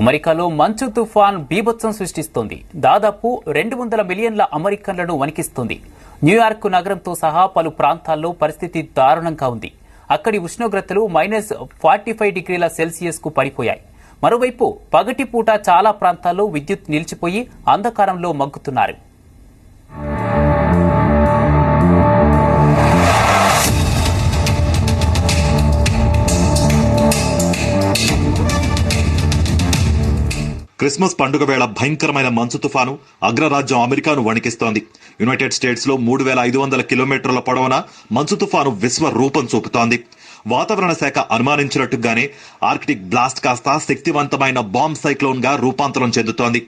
అమెరికాలో మంచు తుఫాన్ బీభత్సం సృష్టిస్తోంది. దాదాపు 200 మిలియన్ల అమెరికన్లను వణికిస్తుంది. న్యూయార్క్ నగరంతో సహా పలు ప్రాంతాల్లో పరిస్థితి దారుణంగా ఉంది. అక్కడి ఉష్ణోగ్రతలు -45 డిగ్రీల సెల్సియస్ కు పడిపోయాయి. మరోవైపు పగటిపూట చాలా ప్రాంతాల్లో విద్యుత్ నిలిచిపోయి అంధకారంలో మగ్గుతున్నారు. క్రిస్మస్ పండుగ వేళ భయంకరమైన మంచు తుఫాను అగ్రరాజ్యం అమెరికాను వణికిస్తోంది. యునైటెడ్ స్టేట్స్ లో 3500 కిలోమీటర్ల పొడవున మంచు తుఫాను విశ్వ రూపం చూపుతోంది. వాతావరణ శాఖ అనుమానించినట్టుగానే ఆర్కిటిక్ బ్లాస్ట్ కాస్త శక్తివంతమైన బాంబ్ సైక్లోన్ గా రూపాంతరం చెందుతోంది.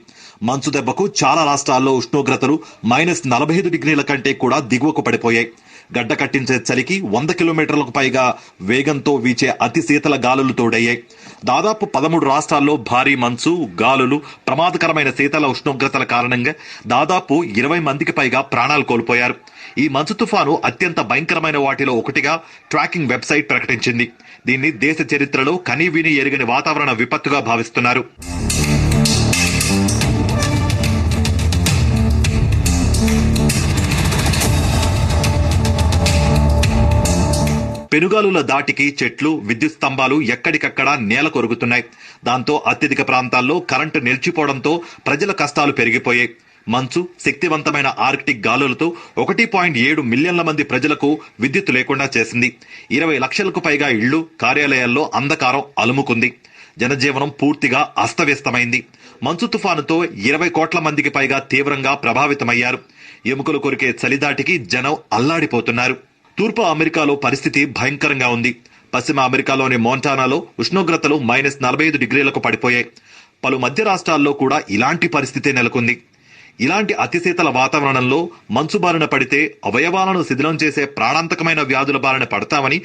మంచు దెబ్బకు చాలా రాష్ట్రాల్లో ఉష్ణోగ్రతలు -45 డిగ్రీల కంటే కూడా దిగువకు పడిపోయాయి. గడ్డ కట్టించే చలికి 100 కిలోమీటర్లకు పైగా వేగంతో వీచే అతి శీతల గాలులు తోడయ్యాయి. దాదాపు 13 రాష్ట్రాల్లో భారీ మంచు, గాలులు, ప్రమాదకరమైన శీతల ఉష్ణోగ్రతల కారణంగా దాదాపు 20 మందికి పైగా ప్రాణాలు కోల్పోయారు. ఈ మంచు తుఫాను అత్యంత భయంకరమైన వాటిలో ఒకటిగా ట్రాకింగ్ వెబ్సైట్ ప్రకటించింది. దీన్ని దేశ చరిత్రలో కనీవిని ఎరుగని వాతావరణ విపత్తుగా భావిస్తున్నారు. పెనుగాలుల దాటికి చెట్లు, విద్యుత్ స్తంభాలు ఎక్కడికక్కడ నేల కొరుగుతున్నాయి. దాంతో అత్యధిక ప్రాంతాల్లో కరెంటు నిలిచిపోవడంతో ప్రజల కష్టాలు పెరిగిపోయాయి. మంచు, శక్తివంతమైన ఆర్కిటిక్ గాలులతో 1.7 మిలియన్ల మంది ప్రజలకు విద్యుత్ లేకుండా చేసింది. 20 లక్షలకు పైగా ఇళ్లు, కార్యాలయాల్లో అంధకారం అలుముకుంది. జనజీవనం పూర్తిగా అస్తవ్యస్తమైంది. మంచు తుఫానుతో 20 కోట్ల మందికి పైగా తీవ్రంగా ప్రభావితమయ్యారు. ఎముకలు కొరికే చలిదాటికి జనం అల్లాడిపోతున్నారు. తూర్పు అమెరికాలో పరిస్థితి భయంకరంగా ఉంది. పశ్చిమ అమెరికాలోని మోంటానాలో ఉష్ణోగ్రతలు -45 డిగ్రీలకు పడిపోయాయి. పలు మధ్య రాష్ట్రాల్లో కూడా ఇలాంటి పరిస్థితే నెలకొంది. ఇలాంటి అతిశీతల వాతావరణంలో మంచు బారిన పడితే అవయవాలను శిథిలం చేసే ప్రాణాంతకమైన వ్యాధుల బారిన పడతామని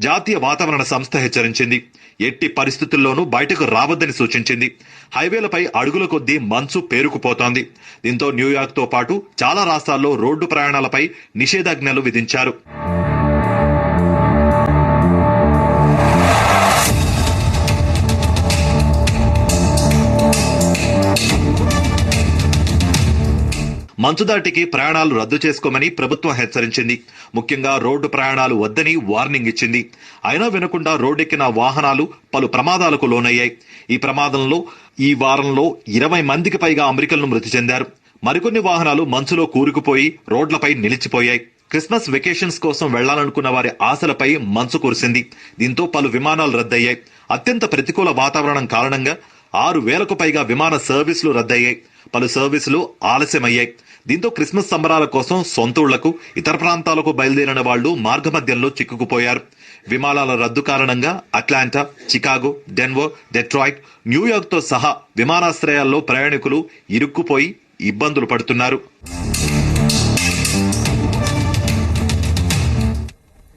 జాతీయ వాతావరణ సంస్థ హెచ్చరించింది. ఎట్టి పరిస్థితుల్లోనూ బయటకు రావద్దని సూచించింది. హైవేలపై అడుగుల కొద్దీ మంచు పేరుకుపోతోంది. దీంతో న్యూయార్క్ తో పాటు చాలా రాష్ట్రాల్లో రోడ్డు ప్రయాణాలపై నిషేధాజ్ఞలు విధించారు. మంచుదాటికి ప్రయాణాలు రద్దు చేసుకోమని ప్రభుత్వం హెచ్చరించింది. ముఖ్యంగా రోడ్డు ప్రయాణాలు వద్దని వార్నింగ్ ఇచ్చింది. అయినా వినకుండా రోడ్డెక్కిన వాహనాలు పలు ప్రమాదాలకు లోనయ్యాయి. ఈ ప్రమాదంలో ఈ వారంలో 20 మందికి పైగా అమెరికన్లు మృతి చెందారు. మరికొన్ని వాహనాలు మంచులో కూరుకుపోయి రోడ్లపై నిలిచిపోయాయి. క్రిస్మస్ వెకేషన్స్ కోసం వెళ్లాలనుకున్న వారి ఆశలపై మంచు కురిసింది. దీంతో పలు విమానాలు రద్దయ్యాయి. అత్యంత ప్రతికూల వాతావరణం కారణంగా 6,000కు పైగా విమాన సర్వీసులు రద్దయ్యాయి. పలు సర్వీసులు ఆలస్యమయ్యాయి. దీంతో క్రిస్మస్ సంబరాల కోసం సొంతూళ్లకు, ఇతర ప్రాంతాలకు బయలుదేరిన వాళ్లు మార్గమధ్యంలో చిక్కుకుపోయారు. విమానాల రద్దు కారణంగా Atlanta, Chicago, Denver, Detroit, New York తో సహా విమానాశ్రయాల్లో ప్రయాణికులు ఇరుక్కుపోయి ఇబ్బందులు పడుతున్నారు.